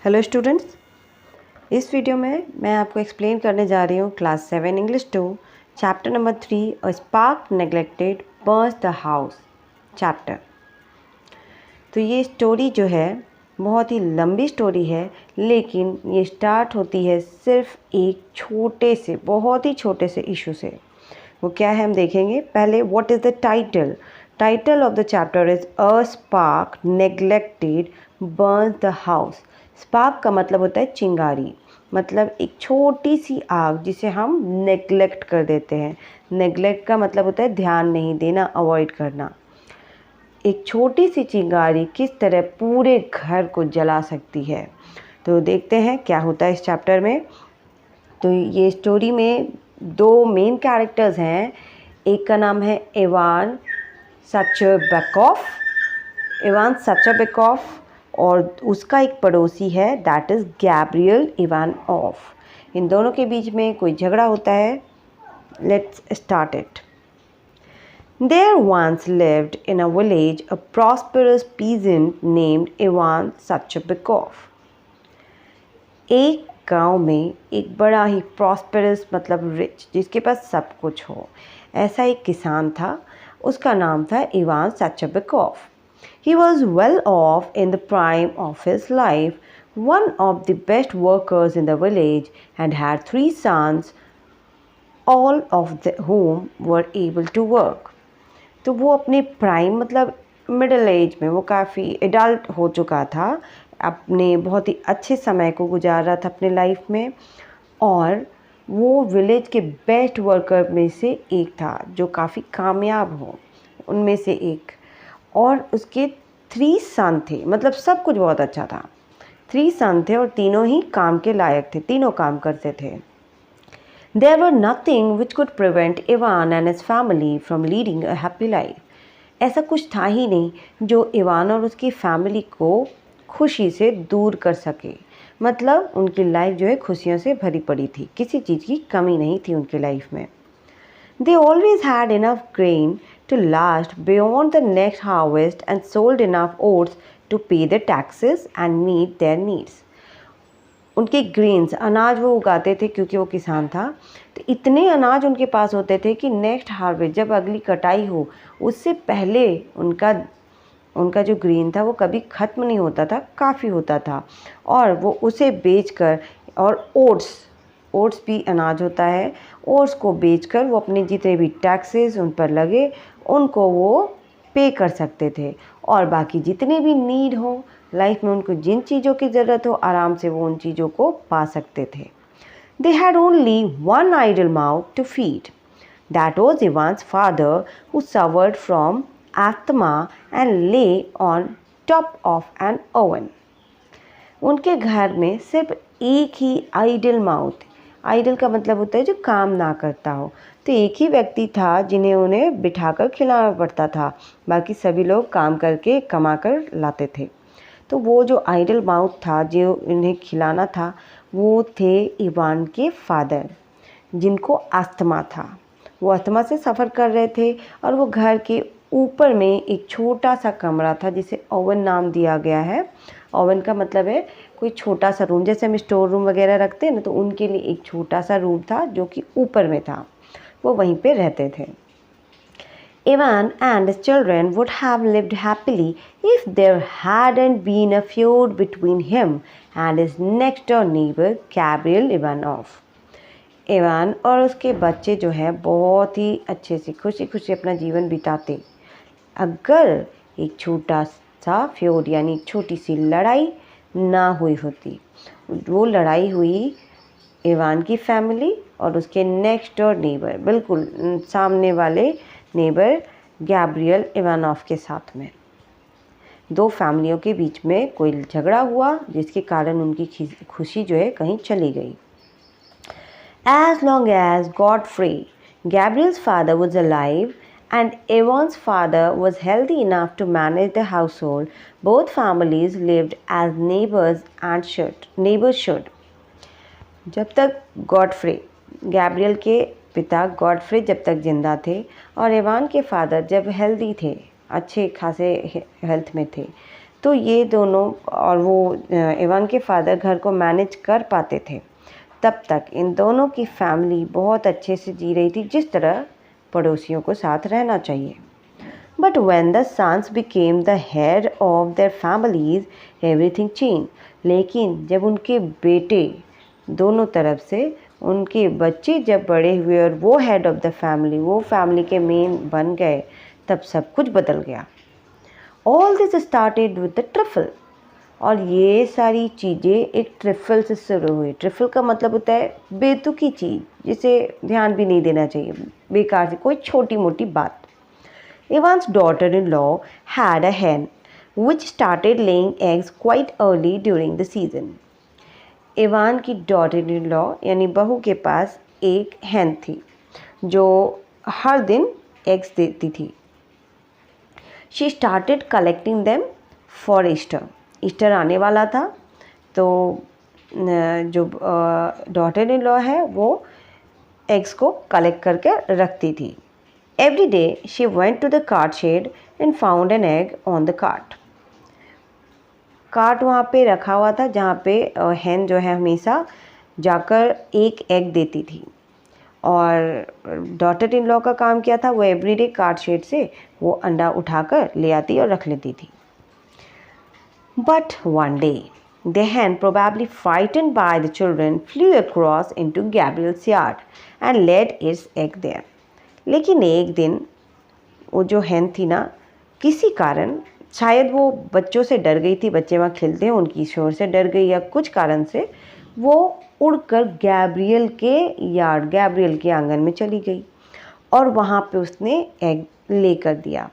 Hello students, इस video में मैं आपको एक्सप्लेन करने जा रही हूँ class 7 English 2 chapter number 3 a spark neglected Burns the house chapter. तो ये स्टोरी जो है बहुत ही लंबी स्टोरी है, लेकिन ये स्टार्ट होती है सिर्फ एक छोटे से, बहुत ही छोटे से इशू से। वो क्या है हम देखेंगे। पहले what is the title. Title of the chapter is a spark neglected Burns the house. Spark का मतलब होता है चिंगारी, मतलब एक छोटी सी आग जिसे हम नेग्लेक्ट कर देते हैं। नेग्लेक्ट का मतलब होता है ध्यान नहीं देना, अवॉइड करना। एक छोटी सी चिंगारी किस तरह पूरे घर को जला सकती है। तो देखते हैं क्या होता है इस चैप्टर में। तो ये स्टोरी में दो मेन कैरेक्टर्स हैं। एक का नाम है इवान सचरबेकॉफ, और उसका एक पड़ोसी है दैट इज़ गैब्रियल इवानॉफ। इन दोनों के बीच में कोई झगड़ा होता है। Let's start it. There once lived in a village a prosperous peasant named Ivan Sachebekov. एक गांव में एक बड़ा ही प्रॉस्पेरस मतलब रिच, जिसके पास सब कुछ हो, ऐसा एक किसान था। उसका नाम था Ivan सचेबेकॉफ। He was well off in the prime of his life, one of the best workers in the village, and had 3 sons, all of whom were able to work. तो वो अपने प्राइम मतलब मिडिल एज में, वो काफ़ी adult हो चुका था, अपने बहुत ही अच्छे समय को गुजार रहा था अपने लाइफ में, और वो विलेज के बेस्ट वर्कर में से एक था जो काफ़ी कामयाब हो उनमें से एक। और उसके 3 सन थे, मतलब सब कुछ बहुत अच्छा था। 3 सन थे और तीनों ही काम के लायक थे, तीनों काम करते थे। There were nothing which could prevent Ivan and his family from leading a happy life. ऐसा कुछ था ही नहीं जो इवान और उसकी फैमिली को खुशी से दूर कर सके। मतलब उनकी लाइफ जो है खुशियों से भरी पड़ी थी, किसी चीज़ की कमी नहीं थी उनकी लाइफ में। They always had enough grain to last beyond the next harvest and sold enough oats to pay the taxes and meet their needs. उनके ग्रेन्स, अनाज वो उगाते थे क्योंकि वो किसान था, तो इतने अनाज उनके पास होते थे कि नेक्स्ट हार्वेस्ट जब अगली कटाई हो उससे पहले उनका जो ग्रेन था वो कभी ख़त्म नहीं होता था, काफ़ी होता था। और वो उसे बेचकर, और ओट्स भी अनाज होता है, ओट्स को बेचकर वो अपने जितने भी टैक्सेस उन पर लगे उनको वो पे कर सकते थे, और बाकी जितने भी नीड हो लाइफ में, उनको जिन चीज़ों की ज़रूरत हो, आराम से वो उन चीज़ों को पा सकते थे। They had only one idle mouth to feed. That was Ivan's father, who suffered from asthma and lay on top of an oven. उनके घर में सिर्फ एक ही आइडल माउथ, आइडल का मतलब होता है जो काम ना करता हो, तो एक ही व्यक्ति था जिन्हें उन्हें बिठाकर खिलाना पड़ता था, बाकी सभी लोग काम करके कमा कर लाते थे। तो वो जो आइडल माउथ था जो उन्हें खिलाना था, वो थे इवान के फादर, जिनको अस्थमा था। वो अस्थमा से सफ़र कर रहे थे, और वो घर के ऊपर में एक छोटा सा कमरा था जिसे ओवन नाम दिया गया है। ओवन का मतलब है कोई छोटा सा रूम, जैसे हम स्टोर रूम वगैरह रखते हैं ना, तो उनके लिए एक छोटा सा रूम था जो कि ऊपर में था, वो वहीं पे रहते थे। Ivan and his children would have lived happily if there hadn't been a feud between him and his next door neighbor Gabriel Ivanov. Ivan और उसके बच्चे जो है बहुत ही अच्छे से खुशी खुशी अपना जीवन बिताते, अगर एक छोटा सा फ्यूड यानी छोटी सी लड़ाई ना हुई होती। वो लड़ाई हुई इवान की फैमिली और उसके नेक्स्ट डोर नेबर, बिल्कुल सामने वाले नेबर गैब्रियल इवानॉफ के साथ में। दो फैमिलियों के बीच में कोई झगड़ा हुआ जिसके कारण उनकी खुशी जो है कहीं चली गई। As long as Godfrey, Gabriel's father, was alive and Ivan's father was healthy enough to manage the household, both families lived as neighbors should. जब तक गॉडफ्रे, गैब्रियल के पिता गॉडफ्रे जब तक जिंदा थे, और इवान के फादर जब हेल्दी थे, अच्छे खासे हेल्थ में थे, तो ये दोनों और वो इवान के फादर घर को मैनेज कर पाते थे। तब तक इन दोनों की फैमिली बहुत अच्छे से जी रही थी, जिस तरह पड़ोसियों को साथ रहना चाहिए। But when the sons became the head of their families, everything changed. लेकिन जब उनके बेटे दोनों तरफ से उनके बच्चे जब बड़े हुए और वो हेड ऑफ द फैमिली, वो फैमिली के मेन बन गए, तब सब कुछ बदल गया। All this started with the truffle. और ये सारी चीज़ें एक ट्रिफल से शुरू हुई। ट्रिफल का मतलब होता है बेतुकी चीज़, जिसे ध्यान भी नहीं देना चाहिए, बेकार से कोई छोटी मोटी बात। Ivan's daughter-in-law had a hen which started laying eggs quite early during the season. Ivan की डॉटर इन लॉ यानी बहू के पास एक hen थी जो हर दिन एग्स देती थी। She started collecting them for Easter. Easter आने वाला था, तो जो डॉटर इन लॉ है वो एग्स को कलेक्ट करके रखती थी। Every day she went to the cart shed and found an egg on the cart. Cart वहाँ पे रखा हुआ था जहाँ पे hen जो है हमेशा जाकर एक एग देती थी, और डॉटर इन लॉ का काम क्या था, वो एवरीडे कार्ट शेड से वो अंडा उठाकर ले आती और रख लेती थी। But one day the hen, probably frightened by the children, flew across into Gabriel's yard and laid its egg there. लेकिन एक दिन वो जो hen थी ना, किसी कारण शायद वो बच्चों से डर गई थी, बच्चे वहाँ खेलते हैं उनकी शोर से डर गई या कुछ कारण से वो उड़कर गैब्रियल के आंगन में चली गई और वहाँ पे उसने एग लेकर दिया।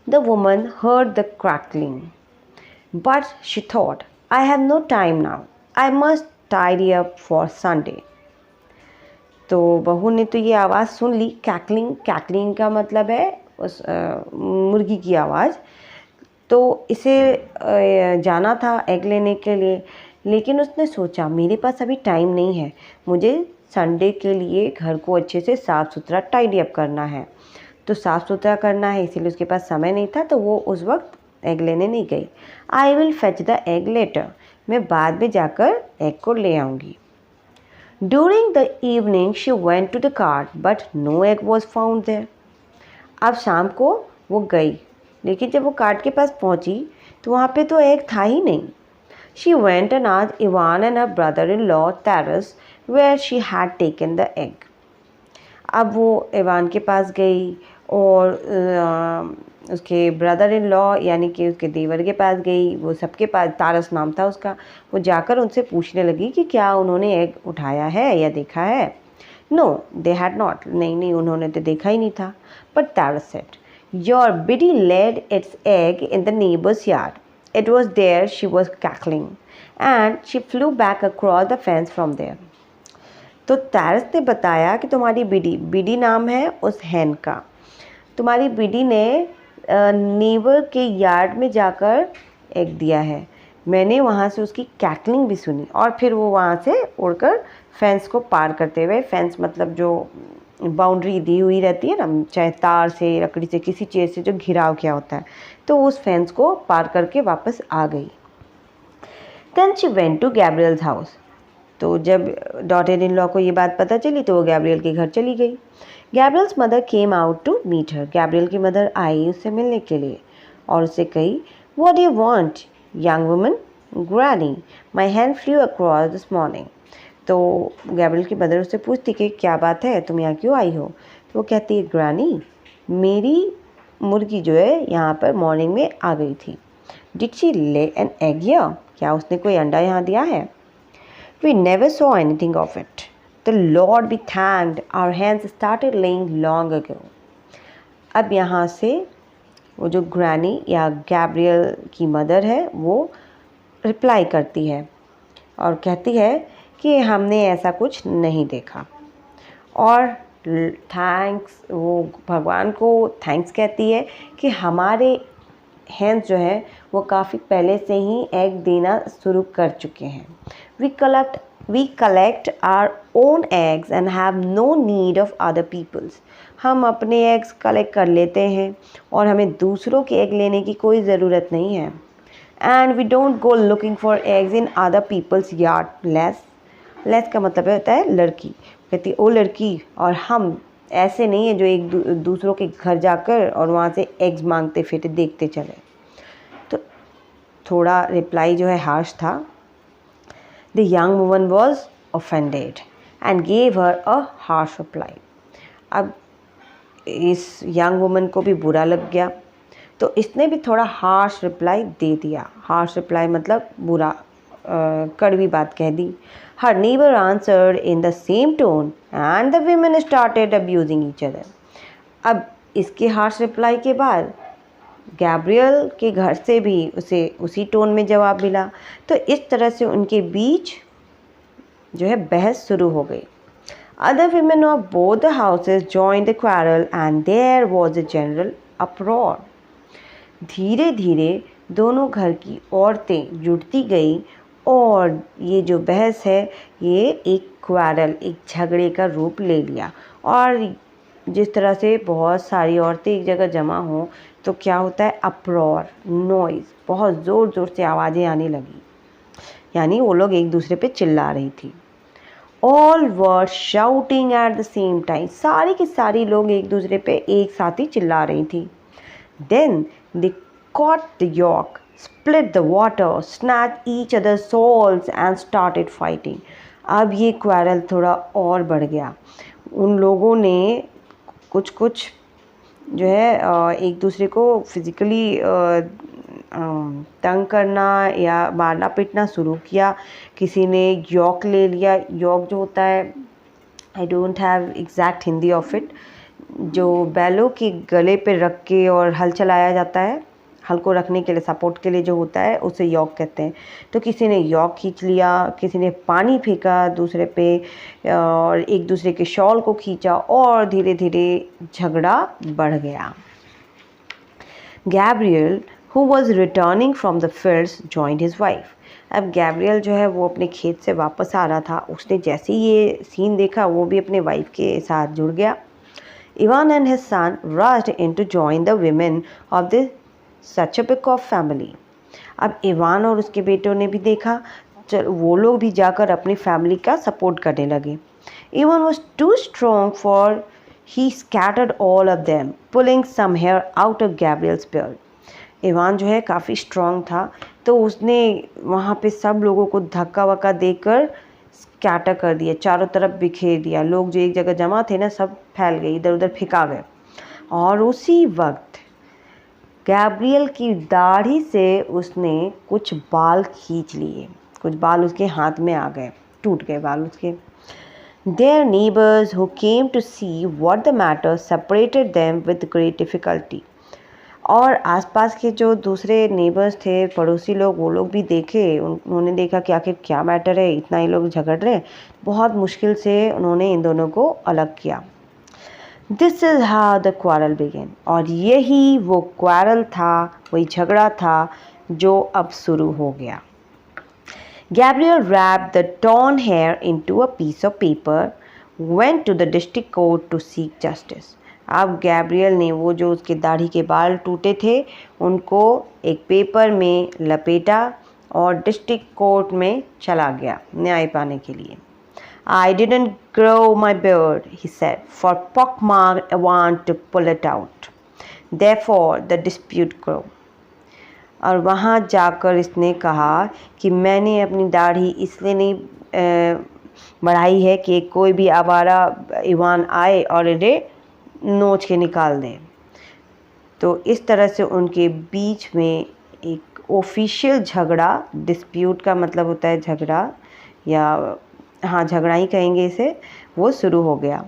The woman heard the crackling, but she thought, I have no time now. I must tidy up for Sunday. तो बहू ने तो ये आवाज़ सुन ली, कैकलिंग का मतलब है उस मुर्गी की आवाज़। तो इसे जाना था एग लेने के लिए, लेकिन उसने सोचा मेरे पास अभी टाइम नहीं है, मुझे संडे के लिए घर को अच्छे से साफ़ सुथरा टाइडी अप करना है, तो साफ़ सुथरा करना है, इसीलिए उसके पास समय नहीं था, तो वो उस वक्त एग लेने नहीं गई। I will fetch the egg later, मैं बाद में जाकर एग को ले आऊँगी। During the evening she went to the cart, but no egg was found there. अब शाम को वो गई, लेकिन जब वो कार्ट के पास पहुंची तो वहाँ पे तो एग था ही नहीं। She went and asked Ivan and her brother-in-law Taras where she had taken the egg. अब वो इवान के पास गई और उसके ब्रदर इन लॉ यानी कि उसके देवर के पास गई, वो सबके पास, तारस नाम था उसका, वो जाकर उनसे पूछने लगी कि क्या उन्होंने एग उठाया है या देखा है। नो दे हैड नॉट, नहीं उन्होंने तो देखा ही नहीं था। But Taras said, your biddy laid its egg in the neighbour's yard, it was there she was cackling and she flew back across the fence from there. तो Taras ने बताया कि तुम्हारी बिडी नाम है उस hen का, तुम्हारी बिडी ने नेबर के यार्ड में जाकर एग दिया है, मैंने वहाँ से उसकी कैकलिंग भी सुनी, और फिर वो वहाँ से उड़कर फेंस को पार करते हुए, फेंस मतलब जो बाउंड्री दी हुई रहती है ना, चाहे तार से, लकड़ी से, किसी चीज़ से जो घिराव किया होता है, तो उस फेंस को पार करके वापस आ गई। Then she went to Gabriel's house. तो जब डॉटर इन लॉ को ये बात पता चली तो वो गैब्रियल के घर चली गई। Gabriel's mother came out to meet her, Gabriel की मदर आई उससे मिलने के लिए और उससे कही, what do you want young woman? Granny, my hand flew across this morning. तो गैब्रियल की मदर उससे पूछती कि क्या बात है, तुम यहाँ क्यों आई हो? तो वो कहती है, ग्रैनी, मेरी मुर्गी जो है यहाँ पर मॉर्निंग में आ गई थी। डिड शी ले एन एग हियर, क्या उसने कोई अंडा यहाँ दिया है? We never saw anything of it. The Lord be thanked, our hens started laying long ago. अब यहाँ से वो जो ग्रैनी या गैब्रियल की मदर है वो रिप्लाई करती है और कहती है कि हमने ऐसा कुछ नहीं देखा, और थैंक्स, वो भगवान को थैंक्स कहती है कि हमारे हेंस जो है वो काफ़ी पहले से ही एग देना शुरू कर चुके हैं। We collect our own eggs and have no need of other people's. हम अपने एग्स कलेक्ट कर लेते हैं और हमें दूसरों के एग लेने की कोई ज़रूरत नहीं है। And we don't go looking for eggs in other people's yard. Less का मतलब होता है लड़की, कहती ओ लड़की, और हम ऐसे नहीं है जो एक दूसरों के घर जाकर और वहाँ से एग्स मांगते फिरते देखते चले। तो थोड़ा रिप्लाई जो है हार्श था। The young woman was offended and gave her a harsh reply. अब इस यंग वुमन को भी बुरा लग गया, तो इसने भी थोड़ा हार्श रिप्लाई दे दिया। हार्श रिप्लाई मतलब बुरा, कड़वी बात कह दी। Her neighbour answered in the same tone and the women started abusing each other. अब इसके हार्श रिप्लाई के बाद गैब्रियल के घर से भी उसे उसी टोन में जवाब मिला। तो इस तरह से उनके बीच जो है बहस शुरू हो गई। Other women of both the houses joined the quarrel and there was a general uproar. धीरे धीरे दोनों घर की औरतें जुटती गई और ये जो बहस है ये एक क्वारल, एक झगड़े का रूप ले लिया। और जिस तरह से बहुत सारी औरतें एक जगह जमा हों तो क्या होता है, अप्रोर, नॉइज़, बहुत ज़ोर ज़ोर से आवाज़ें आने लगी, यानी वो लोग एक दूसरे पे चिल्ला रही थी। All were shouting at the same time. सारी की सारी लोग एक दूसरे पे एक साथ ही चिल्ला रही थी। Then they caught the yoke, split the water, snatched each other's swords and started fighting. अब ये क्वारल थोड़ा और बढ़ गया। उन लोगों ने कुछ जो है एक दूसरे को फिज़िकली तंग करना या मारना पीटना शुरू किया। किसी ने यॉक ले लिया। यॉक जो होता है, I don't have exact Hindi of it, जो बैलों के गले पे रख के और हल चलाया जाता है, हल को रखने के लिए, सपोर्ट के लिए जो होता है, उसे यॉक कहते हैं। तो किसी ने यॉक खींच लिया, किसी ने पानी फेंका दूसरे पे और एक दूसरे के शॉल को खींचा और धीरे धीरे झगड़ा बढ़ गया। Gabriel who was returning from the fields joined his wife. अब गैब्रियल जो है वो अपने खेत से वापस आ रहा था। उसने जैसे ही ये सीन देखा वो भी अपने वाइफ के साथ जुड़ गया। Ivan and his son rushed in to join the women of the Sachapikov family. अब इवान और उसके बेटों ने भी देखा, चल वो लोग भी जाकर अपनी फैमिली का सपोर्ट करने लगे। Ivan was too strong for he scattered all of them, pulling some hair out of Gabriel's beard. Ivan जो है काफ़ी स्ट्रॉन्ग था, तो उसने वहाँ पे सब लोगों को धक्का वक्का देकर स्कैटर कर दिया, चारों तरफ बिखेर दिया। लोग जो एक जगह जमा थे ना, सब फैल गए, इधर उधर फेंका गए। और उसी वक्त गैब्रियल की दाढ़ी से उसने कुछ बाल खींच लिए, कुछ बाल उसके हाथ में आ गए, टूट गए बाल उसके। Their neighbors who came to see what the matter separated them with great difficulty. और आसपास के जो दूसरे नेबर्स थे, पड़ोसी लोग, वो लोग भी देखे। उन्होंने देखा कि आखिर क्या मैटर है, इतना ही लोग झगड़ रहे हैं। बहुत मुश्किल से उन्होंने इन दोनों को अलग किया। This is how the quarrel began. और यही वो क्वारल था, वही झगड़ा था जो अब शुरू हो गया। Gabriel wrapped the torn hair into a piece of paper, went to the district court to seek justice. अब गैब्रियल ने वो जो उसके दाढ़ी के बाल टूटे थे उनको एक पेपर में लपेटा और डिस्ट्रिक्ट कोर्ट में चला गया न्याय पाने के लिए। I didn't grow my beard, he said, for pockmarked Ivan to pull it out. Therefore the dispute grew. और वहाँ जाकर इसने कहा कि मैंने अपनी दाढ़ी इसलिए नहीं बढ़ाई है कि कोई भी आवारा इवान आए और इन्हें नोच के निकाल दें। तो इस तरह से उनके बीच में एक ऑफिशियल झगड़ा, डिस्प्यूट का मतलब होता है झगड़ा, या हाँ झगड़ा ही कहेंगे इसे, वो शुरू हो गया।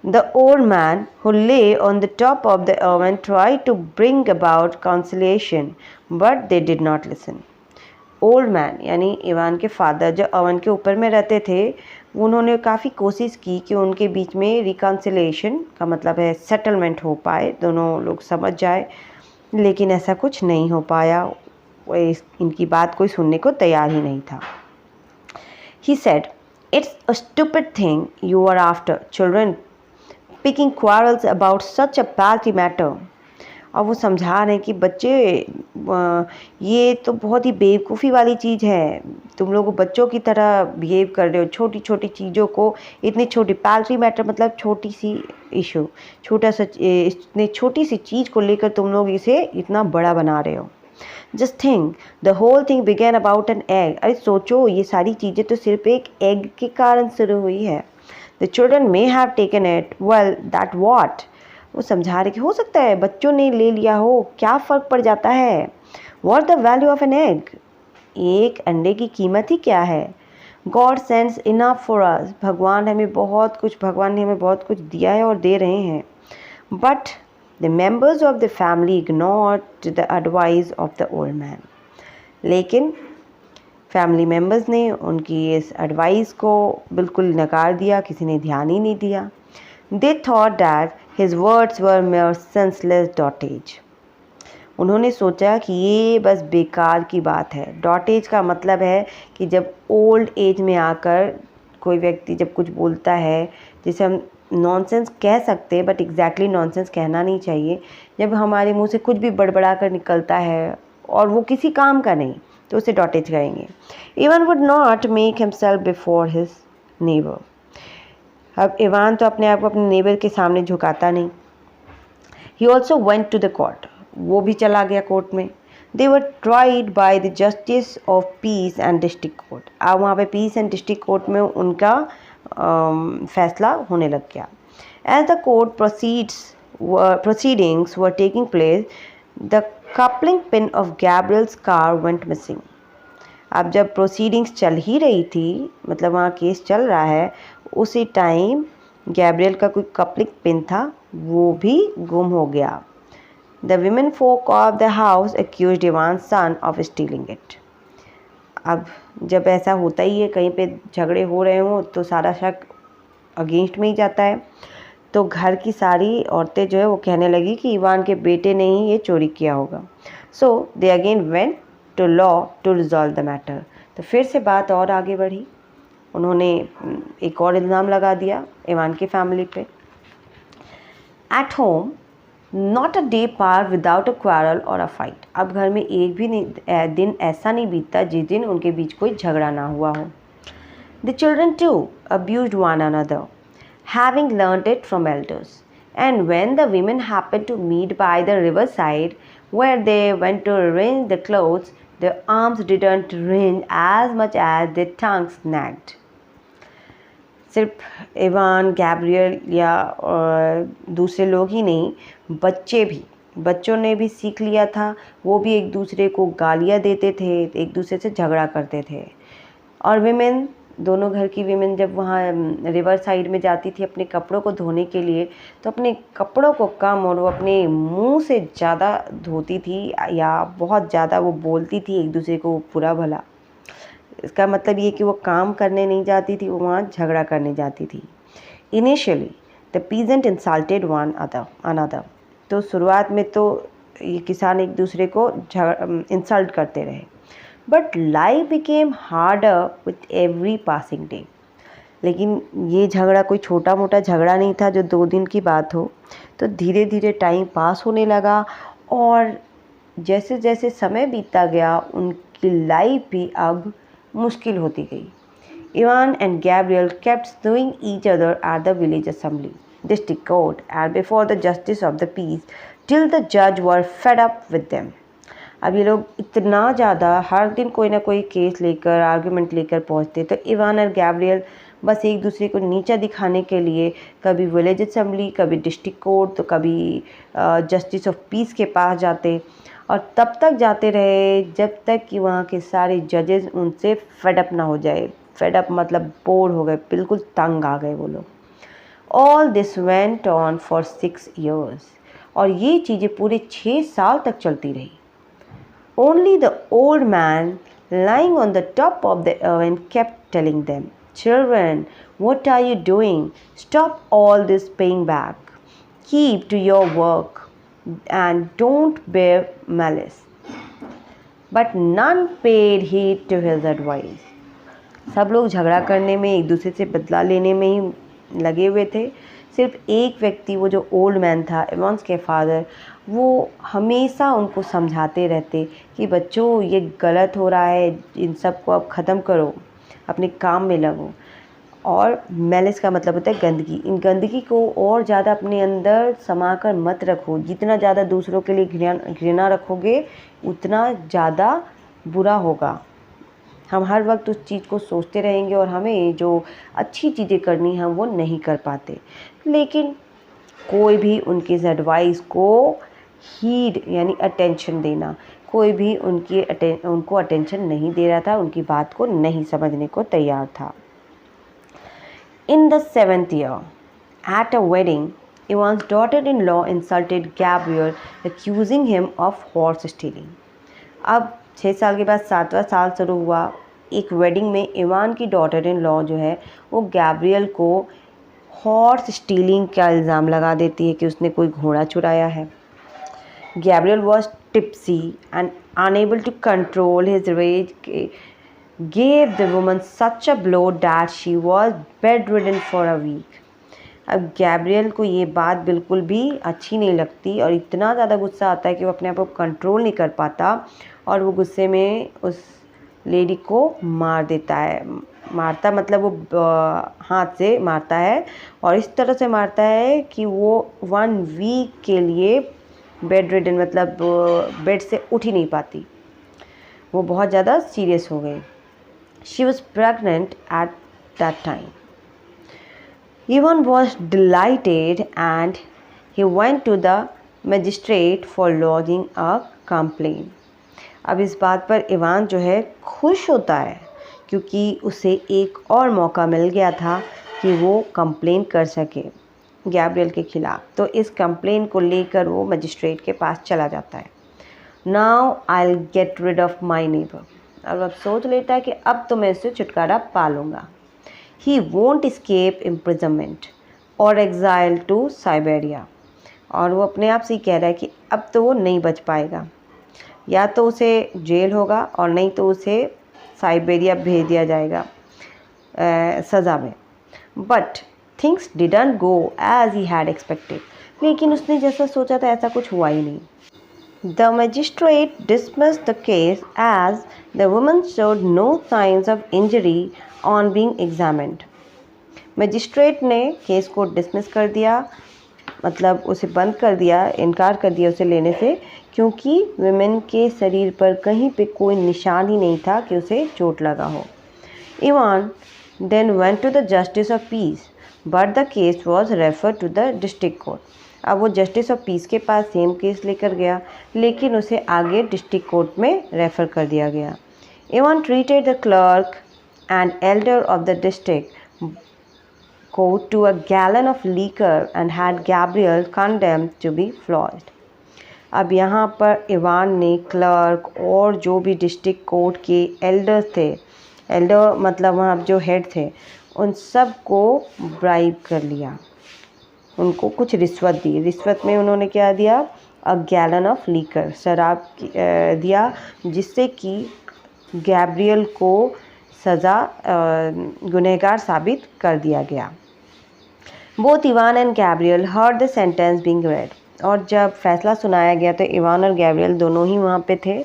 The old man who lay on the top of the oven tried to bring about conciliation, but they did not listen. Old man यानी इवान के फादर जो ओवन के ऊपर में रहते थे, उन्होंने काफ़ी कोशिश की कि उनके बीच में रिकन्सिलेशन का मतलब है सेटलमेंट हो पाए, दोनों लोग समझ जाए, लेकिन ऐसा कुछ नहीं हो पाया। इनकी बात कोई सुनने को तैयार ही नहीं था। He said, "It's a stupid thing you are after, children. picking quarrels about such a paltry matter. और वो समझा रहे हैं कि बच्चे ये तो बहुत ही बेवकूफ़ी वाली चीज़ है, तुम लोग बच्चों की तरह बिहेव कर रहे हो, छोटी छोटी चीज़ों को इतनी छोटी पैल्ट्री मैटर मतलब छोटी सी इशू, छोटा सा इतनी छोटी सी चीज़ को लेकर तुम लोग इसे इतना बड़ा बना रहे हो. Just think the whole thing began about an egg. अरे सोचो ये सारी चीज़ें तो सिर्फ एक एग के कारण शुरू हुई है. The children may have taken it well that what. वो समझा रहे कि हो सकता है बच्चों ने ले लिया हो, क्या फ़र्क पड़ जाता है. What the value of an egg. एक अंडे की कीमत ही क्या है. God sends enough for us. भगवान ने हमें बहुत कुछ दिया है और दे रहे हैं. But the members of the family ignored the advice of the old man. लेकिन फैमिली मेंबर्स ने उनकी इस एडवाइस को बिल्कुल नकार दिया, किसी ने ध्यान ही नहीं दिया. They thought that his words were mere senseless dotage. उन्होंने सोचा कि ये बस बेकार की बात है. डॉटेज का मतलब है कि जब ओल्ड एज में आकर कोई व्यक्ति जब कुछ बोलता है जिसे हम नॉनसेंस कह सकते हैं, बट एग्जैक्टली नॉनसेंस कहना नहीं चाहिए. जब हमारे मुंह से कुछ भी बड़बड़ा कर निकलता है और वो किसी काम का नहीं, तो उसे डॉटेज कहेंगे. Even would not make himself before his neighbour. अब इवान तो अपने आप को अपने नेबर के सामने झुकाता नहीं. He also went to the court. वो भी चला गया कोर्ट में. They were tried by the justice of peace and district court. अब वहाँ पे पीस एंड डिस्ट्रिक्ट कोर्ट में उनका फैसला होने लग गया. As the court proceedings were taking place, the coupling pin of Gabriel's car went missing. अब जब प्रोसीडिंग्स चल ही रही थी, मतलब वहाँ केस चल रहा है, उसी टाइम गैब्रियल का कोई कपलिंग पिन था, वो भी गुम हो गया. The women folk of the house accused Ivan's son of stealing it. अब जब ऐसा होता ही है, कहीं पे झगड़े हो रहे हों तो सारा शक अगेंस्ट में ही जाता है. तो घर की सारी औरतें जो है वो कहने लगी कि इवान के बेटे ने ही ये चोरी किया होगा. So they again went to law to resolve the matter. तो फिर से बात और आगे बढ़ी. उन्होंने एक और इल्ज़ाम लगा दिया इवान की फैमिली पे. At home not a day pass without a quarrel और अ फाइट. अब घर में एक भी दिन ऐसा नहीं बीतता जिस दिन उनके बीच कोई झगड़ा ना हुआ हो. The children to abused one another, having learnt it from elders. And when the women happened to meet by the riverside where they went to arrange the clothes, their arms didn't range as much as their tongues nagged. सिर्फ Ivan, Gabriel या दूसरे लोग ही नहीं, बच्चों ने भी सीख लिया था. वो भी एक दूसरे को गालियाँ देते थे, एक दूसरे से झगड़ा करते थे. और विमेन, दोनों घर की विमेन जब वहाँ रिवर साइड में जाती थी अपने कपड़ों को धोने के लिए, तो अपने कपड़ों को कम और वो अपने मुंह से ज़्यादा धोती थी या बहुत ज़्यादा वो बोलती थी एक दूसरे को बुरा भला. इसका मतलब ये कि वो काम करने नहीं जाती थी, वो वहाँ झगड़ा करने जाती थी. Initially the peasant insulted one another. तो शुरुआत में तो ये किसान एक दूसरे को इंसल्ट करते रहे. But life became harder with every passing day. लेकिन ये झगड़ा कोई छोटा मोटा झगड़ा नहीं था जो 2 दिन की बात हो. तो धीरे धीरे टाइम पास होने लगा और जैसे जैसे समय बीतता गया उनकी लाइफ भी अब मुश्किल होती गई. Ivan and Gabriel kept suing each other at the village assembly, district court and before the justice of the peace till the judge were fed up with them. अब ये लोग इतना ज़्यादा हर दिन कोई ना कोई केस लेकर आर्गुमेंट लेकर पहुँचते. तो इवान और गैब्रियल बस एक दूसरे को नीचा दिखाने के लिए कभी विलेज असेंबली, कभी डिस्ट्रिक्ट कोर्ट, तो कभी जस्टिस ऑफ पीस के पास जाते. और तब तक जाते रहे जब तक कि वहाँ के सारे जजेस उनसे फेडअप ना हो जाए. फेडअप मतलब बोर हो गए, बिल्कुल तंग आ गए वो लोग. All this went on for 6 years. और ये चीज़ें पूरे 6 साल तक चलती रही. Only the old man lying on the top of the oven kept telling them, "Children, what are you doing? Stop all this paying back. Keep to your work and don't bear malice." But none paid heed to his advice. सब लोग झगड़ा करने में, एक दूसरे से बदला लेने में ही लगे हुए थे. सिर्फ एक व्यक्ति, वो जो ओल्ड मैन था, इवांस के फादर, वो हमेशा उनको समझाते रहते कि बच्चों ये गलत हो रहा है, इन सब को अब ख़त्म करो, अपने काम में लगो। और मैलिस का मतलब होता है गंदगी। इन गंदगी को और ज़्यादा अपने अंदर समा कर मत रखो। जितना ज़्यादा दूसरों के लिए घृणा रखोगे उतना ज़्यादा बुरा होगा। हम हर वक्त उस चीज़ को सोचते रहेंगे और हमें जो अच्छी चीज़ें करनी हैं वो नहीं कर पाते। लेकिन कोई भी उनकी इस एडवाइस को हीड यानी अटेंशन देना, कोई भी उनको अटेंशन नहीं दे रहा था, उनकी बात को नहीं समझने को तैयार था। In the 7th year, at a wedding, Ivan's daughter-in-law insulted Gabriel, accusing him of horse stealing. अब 6 साल के बाद 7वां साल शुरू हुआ। एक वेडिंग में इवान की डॉटर इन लॉ जो है वो गैब्रियल को हॉर्स स्टीलिंग का इल्ज़ाम लगा देती है कि उसने कोई घोड़ा चुराया है। Gabriel was tipsy and unable to control his rage, gave the woman such a blow that she was bedridden for a week. अब गैब्रियल को ये बात बिल्कुल भी अच्छी नहीं लगती और इतना ज़्यादा गुस्सा आता है कि वो अपने आप को कंट्रोल नहीं कर पाता और वो गुस्से में उस लेडी को मार देता है। मारता मतलब वो हाथ से मारता है और इस तरह से मारता है कि वो 1 वीक के लिए बेडरिडन मतलब बेड से उठ ही नहीं पाती। वो बहुत ज़्यादा सीरियस हो गई। She was pregnant at that time. Ivan was delighted and he went to the magistrate for lodging a complaint. अब इस बात पर इवान जो है खुश होता है क्योंकि उसे एक और मौका मिल गया था कि वो कंप्लेन कर सके गैब्रियल के ख़िलाफ़। तो इस कंप्लेन को लेकर वो मजिस्ट्रेट के पास चला जाता है। Now I'll get rid of my neighbor. अब सोच लेता है कि अब तो मैं इससे छुटकारा पा लूँगा। He won't escape imprisonment or exile to Siberia. और वो अपने आप से ही कह रहा है कि अब तो वो नहीं बच पाएगा, या तो उसे जेल होगा और नहीं तो उसे साइबेरिया भेज दिया जाएगा सज़ा में। But things didn't go as he had expected. लेकिन उसने जैसा सोचा था ऐसा कुछ हुआ ही नहीं। The magistrate dismissed the case as the woman showed no signs of injury on being examined. Magistrate ने केस को डिसमिस कर दिया, मतलब उसे बंद कर दिया, इनकार कर दिया उसे लेने से, क्योंकि वुमेन के शरीर पर कहीं पे कोई निशान ही नहीं था कि उसे चोट लगा हो। Ivan then went to the justice of peace, but the case was referred to the district court. अब वो जस्टिस ऑफ पीस के पास सेम केस लेकर गया, लेकिन उसे आगे डिस्ट्रिक्ट कोर्ट में रेफ़र कर दिया गया। Ivan treated the clerk and elder of the district court to a gallon of liquor and had Gabriel condemned to be flogged. अब यहाँ पर इवान ने क्लर्क और जो भी डिस्ट्रिक्ट कोर्ट के एल्डर्स थे, एल्डर मतलब वहाँ जो हेड थे, उन सब को ब्राइब कर लिया, उनको कुछ रिश्वत दी। रिश्वत में उन्होंने क्या दिया? अ गैलन ऑफ लीकर, शराब दिया, जिससे कि गैब्रियल को सज़ा गुनहगार साबित कर दिया गया। Both Ivan and Gabriel heard the sentence being red. और जब फैसला सुनाया गया तो इवान और गैब्रियल दोनों ही वहाँ पे थे।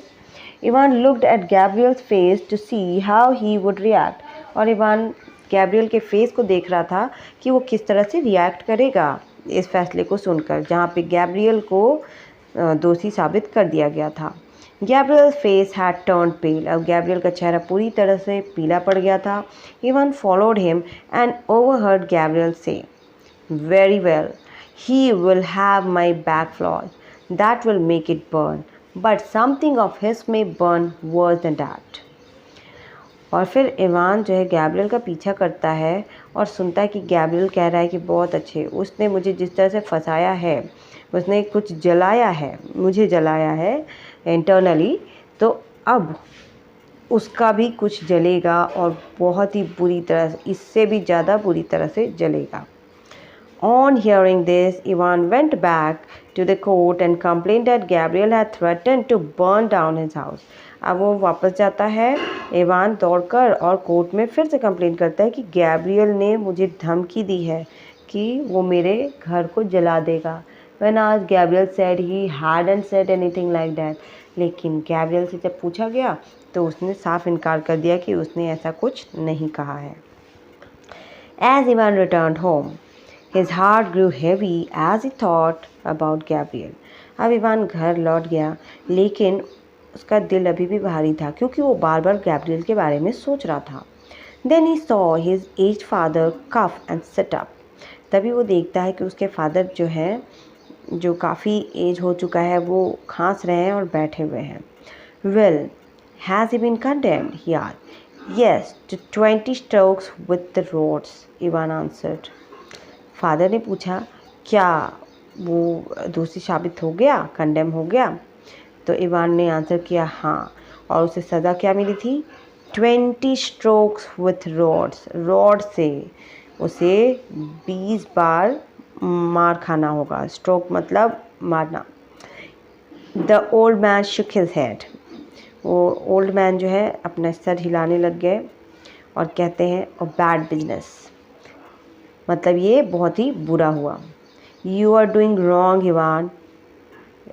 Ivan looked at Gabriel's face to see how he would react. और इवान गैब्रियल के फेस को देख रहा था कि वो किस तरह से रिएक्ट करेगा इस फैसले को सुनकर, जहाँ पे गैब्रियल को दोषी साबित कर दिया गया था। गैब्रियल फेस हैड टर्न पेल। अब गैब्रियल का चेहरा पूरी तरह से पीला पड़ गया था। Ivan followed him and overheard Gabriel से, very well, he will have my back flogs, that will make it burn, but something of his may burn worse than that. और फिर इवान जो है गैब्रियल का पीछा करता है और सुनता है कि गैब्रियल कह रहा है कि बहुत अच्छे, उसने मुझे जिस तरह से फंसाया है, उसने कुछ जलाया है, मुझे जलाया है इंटरनली, तो अब उसका भी कुछ जलेगा और बहुत ही बुरी तरह से, इससे भी ज़्यादा बुरी तरह से जलेगा। On hearing this, Ivan went back to the court and complained that Gabriel had threatened to burn down his house. अब वो वापस जाता है इवान दौड़कर और कोर्ट में फिर से कंप्लेन करता है कि गैब्रियल ने मुझे धमकी दी है कि वो मेरे घर को जला देगा। When asked, Gabriel said he hadn't said anything like that. लेकिन गैब्रियल से जब पूछा गया तो उसने साफ इनकार कर दिया कि उसने ऐसा कुछ नहीं कहा है। As Ivan returned home, his heart grew heavy as he thought about Gabriel. अब इवान घर लौट गया लेकिन उसका दिल अभी भी भारी था क्योंकि वो बार बार गैब्रियल के बारे में सोच रहा था। Then he saw his aged father cough and sit up. तभी वो देखता है कि उसके फादर जो है, जो काफ़ी एज हो चुका है, वो खांस रहे हैं और बैठे हुए हैं। Well, has he been condemned? he asked. Yes, to 20 strokes with the rods, Ivan answered. Father ने पूछा, क्या वो दोषी साबित हो गया, कंडेम हो गया? तो इवान ने आंसर किया हाँ, और उसे सज़ा क्या मिली थी? 20 strokes with rods. रॉड से उसे 20 बार मार खाना होगा। स्ट्रोक मतलब मारना। The old man shook his head. वो ओल्ड मैन जो है अपना सर हिलाने लग गए और कहते हैं अ बैड बिजनेस, मतलब ये बहुत ही बुरा हुआ। You are doing wrong Ivan,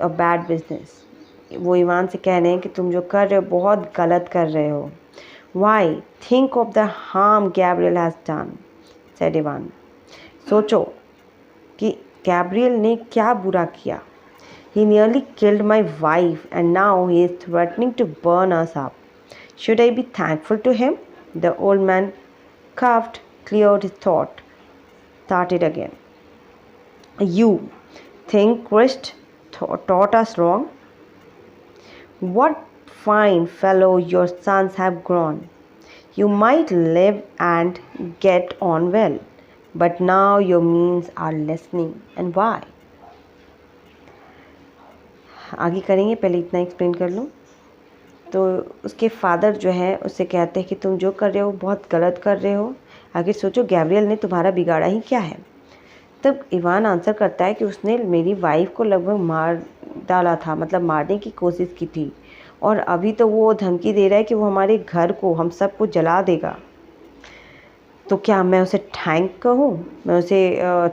a bad business. वो इवान से कह रहे हैं कि तुम जो कर रहे हो बहुत गलत कर रहे हो। Why think of the harm Gabriel has done, said Ivan. सोचो कि गैब्रियल ने क्या बुरा किया। He nearly killed my wife and now he is threatening to burn us up. Should I be thankful to him? The old man coughed, cleared his throat, started again. You think Christ taught us wrong? What fine fellow your sons have grown. You might live and get on well, but now your means are lessening. And why? आगे करेंगे, पहले इतना explain कर लूँ। तो उसके father जो है उससे कहते हैं कि तुम जो कर रहे हो बहुत गलत कर रहे हो। आगे सोचो गैब्रियल ने तुम्हारा बिगाड़ा ही क्या है। तब इवान आंसर करता है कि उसने मेरी वाइफ को लगभग मार डाला था, मतलब मारने की कोशिश की थी, और अभी तो वो धमकी दे रहा है कि वो हमारे घर को, हम सबको जला देगा। तो क्या मैं उसे थैंक कहूँ, मैं उसे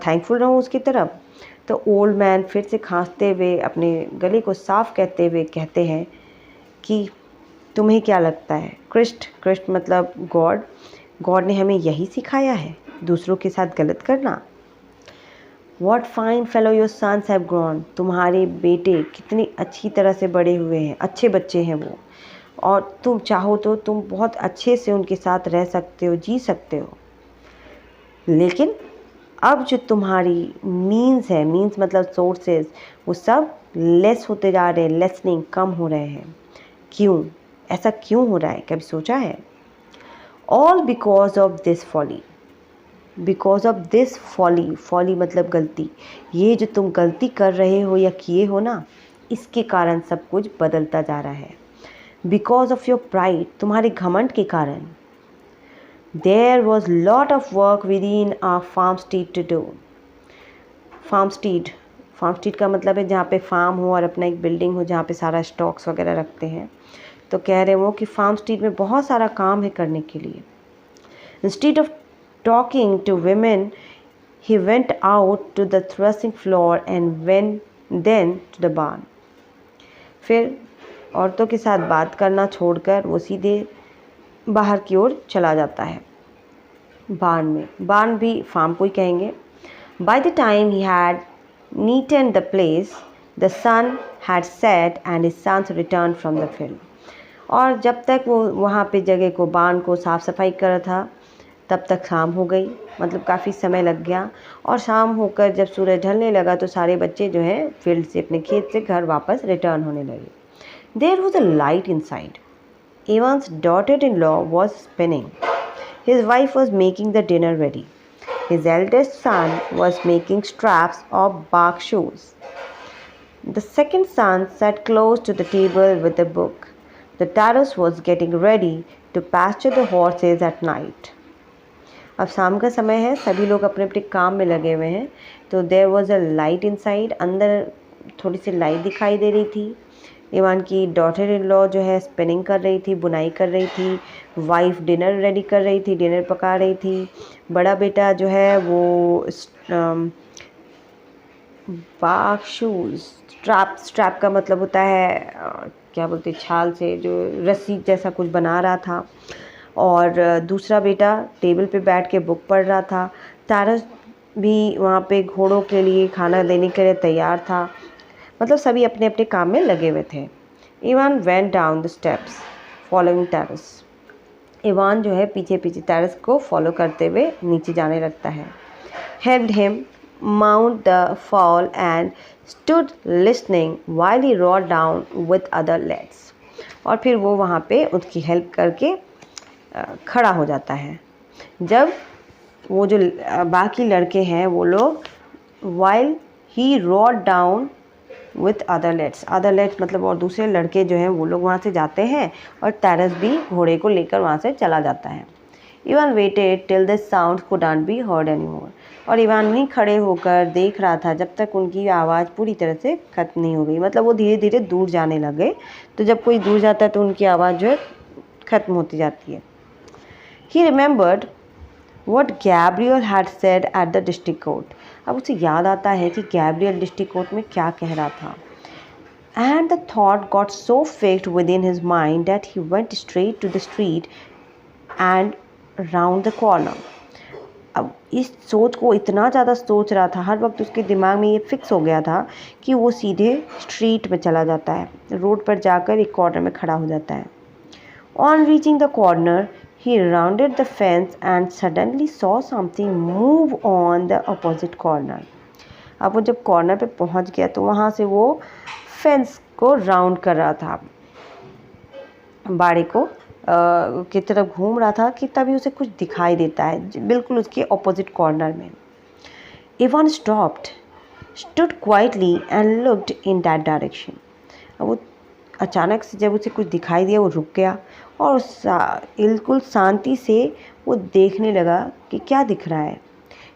थैंकफुल रहूँ उसकी तरफ? तो ओल्ड मैन फिर से खांसते हुए अपने गले को साफ कहते हुए कहते हैं कि तुम्हें क्या लगता है, क्रिस्ट मतलब गॉड ने हमें यही सिखाया है, दूसरों के साथ गलत करना। What fine fellow your sons have grown. तुम्हारे बेटे कितनी अच्छी तरह से बड़े हुए हैं, अच्छे बच्चे हैं वो, और तुम चाहो तो तुम बहुत अच्छे से उनके साथ रह सकते हो, जी सकते हो। लेकिन अब जो तुम्हारी मीन्स है, मीन्स मतलब सोर्सेज, वो सब लेस होते जा रहे हैं, लेसनिंग, कम हो रहे हैं। क्यों? ऐसा क्यों हो रहा है, कभी सोचा है? All because of this folly. Because of this folly, folly मतलब गलती। ये जो तुम गलती कर रहे हो या किए हो ना, इसके कारण सब कुछ बदलता जा रहा है। बिकॉज ऑफ योर प्राइड, तुम्हारे घमंड के कारण। There was lot of work within a farmstead to do. फार्मस्टीड का मतलब है जहाँ पे फार्म हो और अपना एक बिल्डिंग हो जहाँ पे सारा स्टॉक्स वगैरह रखते हैं। तो कह रहे वो कि फार्मस्टीड में बहुत सारा काम है करने के लिए। Instead of talking to women, he went out to the threshing floor and then to the barn. फिर औरतों के साथ बात करना छोड़कर वो सीधे बाहर की ओर चला जाता है, बार्न में। बार्न भी फार्म को ही कहेंगे। By the time he had neatened the place, the sun had set and his sons returned from the field. और जब तक वो वहाँ पे जगह को, बार्न को साफ़ सफाई कर रहा था, तब तक शाम हो गई, मतलब काफ़ी समय लग गया। और शाम होकर जब सूरज ढलने लगा तो सारे बच्चे जो हैं फील्ड से, अपने खेत से घर वापस रिटर्न होने लगे। There was a light inside. Ivan's daughter-in-law was spinning. His wife was making the dinner ready. His eldest son was making straps of bark shoes. The second son sat close to the table with a book. The Taros was getting ready to pasture the horses at night. अब शाम का समय है, सभी लोग अपने अपने काम में लगे हुए हैं। तो there was a light inside, अंदर थोड़ी सी लाइट दिखाई दे रही थी। इवान की डॉटर इन लॉ जो है स्पिनिंग कर रही थी, बुनाई कर रही थी, वाइफ डिनर रेडी कर रही थी, डिनर पका रही थी, बड़ा बेटा जो है वो बाग शूज़, स्ट्रैप का मतलब होता है क्या बोलते हैं, छाल से जो रस्सी जैसा कुछ बना रहा था, और दूसरा बेटा टेबल पे बैठ के बुक पढ़ रहा था। टारस भी वहाँ पे घोड़ों के लिए खाना देने के लिए तैयार था। मतलब सभी अपने अपने काम में लगे हुए थे। Ivan went down the steps following terrace. Ivan जो है पीछे पीछे टेरेस को फॉलो करते हुए नीचे जाने लगता है। Helped him mount the fall and stood listening while he rod down with other let's. और फिर वो वहाँ पे उसकी हेल्प करके खड़ा हो जाता है। जब वो जो बाकी लड़के हैं वो लोग while he rod down with other let's मतलब और दूसरे लड़के जो हैं वो लोग वहाँ से जाते हैं और टेरेस भी घोड़े को लेकर वहाँ से चला जाता है। Ivan weighted till the sound could not be heard anymore. और इवान नहीं खड़े होकर देख रहा था जब तक उनकी आवाज़ पूरी तरह से ख़त्म नहीं हो गई। मतलब वो धीरे धीरे दूर जाने लगे, तो जब कोई दूर जाता है तो उनकी आवाज़ जो है ख़त्म होती जाती है। ही remembered what Gabriel had said at the district court. अब उसे याद आता है कि गैब्रियल डिस्ट्रिक्ट कोर्ट में क्या कह रहा था। And the thought got so fixed within his mind that he went straight to the street and round the corner. अब इस सोच को इतना ज़्यादा सोच रहा था, हर वक्त उसके दिमाग में ये फिक्स हो गया था कि वो सीधे स्ट्रीट में चला जाता है, रोड पर जाकर एक कॉर्नर में खड़ा हो जाता है। On reaching the corner, he rounded the fence and suddenly saw something move on the opposite corner. अब वो जब कॉर्नर पे पहुंच गया तो वहाँ से वो फेंस को राउंड कर रहा था, बाड़े को की तरफ घूम रहा था कि तभी उसे कुछ दिखाई देता है बिल्कुल उसके ऑपोजिट कॉर्नर में। Ivan stopped, stood quietly and looked in that direction. अब वो अचानक से जब उसे कुछ दिखाई दिया वो रुक गया और बिल्कुल शांति से वो देखने लगा कि क्या दिख रहा है।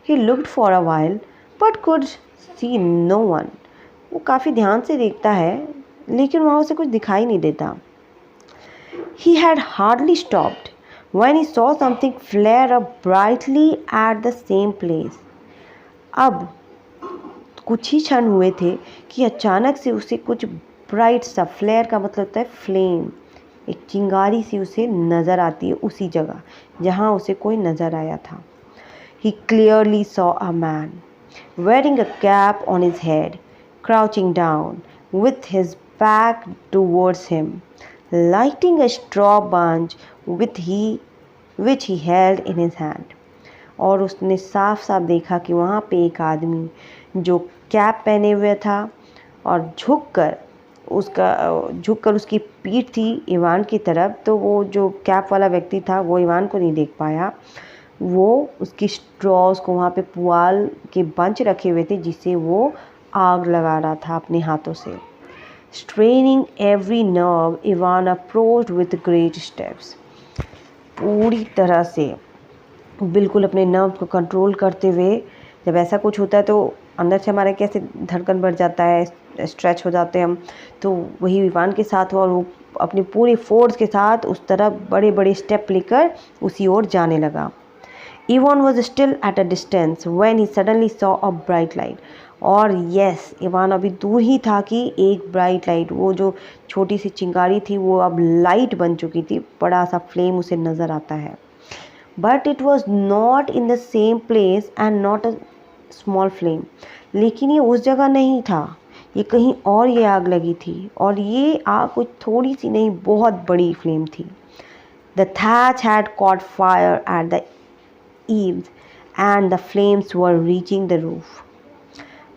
He looked for a while but could see no one. वो काफ़ी ध्यान से देखता है लेकिन वहाँ उसे कुछ दिखाई नहीं देता। He had hardly stopped when he saw something flare up brightly at the same place. अब कुछ ही क्षण हुए थे कि अचानक से उसे कुछ ब्राइट सा, फ्लेयर का मतलब होता है फ्लेम, एक चिंगारी सी उसे नज़र आती है उसी जगह जहाँ उसे कोई नज़र आया था। He clearly saw a man wearing a cap on his head, crouching down with his back towards him, lighting a straw bunch which he held in his hand. और उसने साफ साफ देखा कि वहाँ पे एक आदमी जो कैप पहने हुए था और झुककर उसकी पीठ थी इवान की तरफ, तो वो जो कैप वाला व्यक्ति था वो इवान को नहीं देख पाया। वो उसकी स्ट्रॉस को, वहाँ पे पुआल के बंच रखे हुए थे जिसे वो आग लगा रहा था अपने हाथों से। Straining every nerve Ivan approached with great steps. पूरी तरह से बिल्कुल अपने नर्व को कंट्रोल करते हुए, जब ऐसा कुछ होता है तो अंदर से हमारे कैसे धड़कन बढ़ जाता है, स्ट्रेच हो जाते हैं हम, तो वही इवान के साथ हुआ और वो अपनी पूरी फोर्स के साथ उस तरफ बड़े बड़े स्टेप लेकर उसी ओर जाने लगा। Ivan was still at a distance when he suddenly saw a bright light. और यस, इवान अभी दूर ही था कि एक ब्राइट लाइट, वो जो छोटी सी चिंगारी थी वो अब लाइट बन चुकी थी, बड़ा सा फ्लेम उसे नज़र आता है। But it was not in the same place and not a small flame. लेकिन ये उस जगह नहीं था, ये कहीं और ये आग लगी थी, और ये आग कोई थोड़ी सी नहीं, बहुत बड़ी फ्लेम थी। The thatch had caught fire at the eaves and the flames were reaching the roof.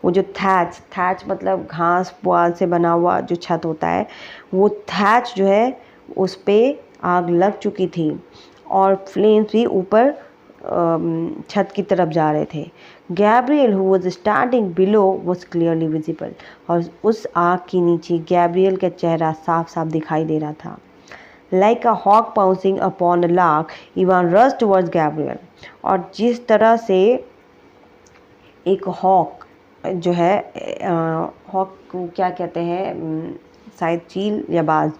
वो जो थैच मतलब घास पुआल से बना हुआ जो छत होता है, वो थैच जो है उस पे आग लग चुकी थी और फ्लेम्स भी ऊपर छत की तरफ जा रहे थे। Gabriel who was standing below was clearly visible. और उस आग के नीचे गैब्रियल का चेहरा साफ साफ दिखाई दे रहा था। Like a hawk pouncing upon a lark Ivan rush towards Gabriel. और जिस तरह से एक हॉक जो है, हॉक को क्या कहते हैं, शायद चील या बाज।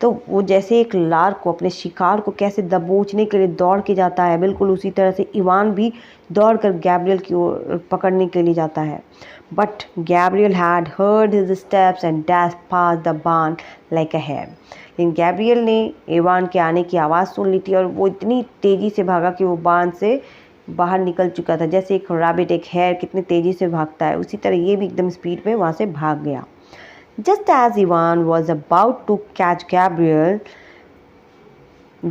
तो वो जैसे एक लार को अपने शिकार को कैसे दबोचने के लिए दौड़ के जाता है, बिल्कुल उसी तरह से इवान भी दौड़ कर गैब्रियल की ओर पकड़ने के लिए जाता है। But Gabriel had heard his steps and dash past the barn like a hare. लेकिन गैब्रियल ने इवान के आने की आवाज़ सुन ली थी और वो इतनी तेज़ी से भागा कि वो बार्न से बाहर निकल चुका था। जैसे एक रैबिट, एक हेयर कितनी तेज़ी से भागता है, उसी तरह ये भी एकदम स्पीड में वहाँ से भाग गया। Just as Ivan was about to catch Gabriel,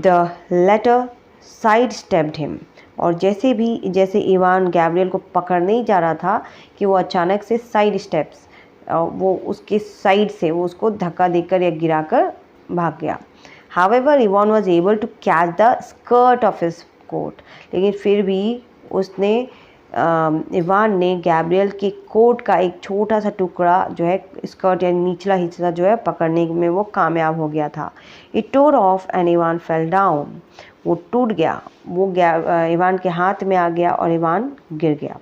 the latter sidestepped him. और जैसे इवान गैब्रियल को पकड़ने ही जा रहा था कि वो अचानक से साइड स्टेप्स, वो उसके साइड से वो उसको धक्का देकर या गिराकर भाग गया। However, Ivan was able to catch the skirt of his coat. लेकिन फिर भी उसने इवान ने गैब्रियल के कोट का एक छोटा सा टुकड़ा जो है, स्कर्ट या निचला हिस्सा जो है, पकड़ने में वो कामयाब हो गया था। It tore off and Ivan fell down. वो टूट गया, वो इवान के हाथ में आ गया और इवान गिर गया।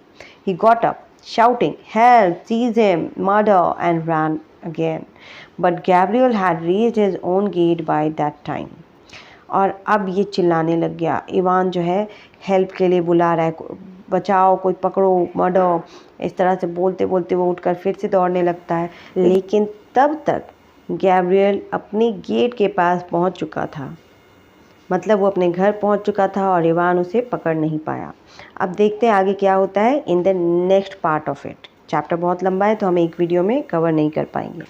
He got up shouting, "Help! Seize him! Murder!" and ran again. But Gabriel had reached his own gate by that time. और अब ये चिल्लाने लग गया। इवान जो है हेल्प के लिए बुला रहा है, बचाओ, कोई पकड़ो, मर्डर, इस तरह से बोलते बोलते वो उठकर फिर से दौड़ने लगता है। लेकिन तब तक गैब्रियल अपने गेट के पास पहुंच चुका था, मतलब वो अपने घर पहुंच चुका था और इवान उसे पकड़ नहीं पाया। अब देखते हैं आगे क्या होता है in the next part of it. Chapter बहुत लंबा है तो हम एक वीडियो में कवर नहीं कर पाएंगे।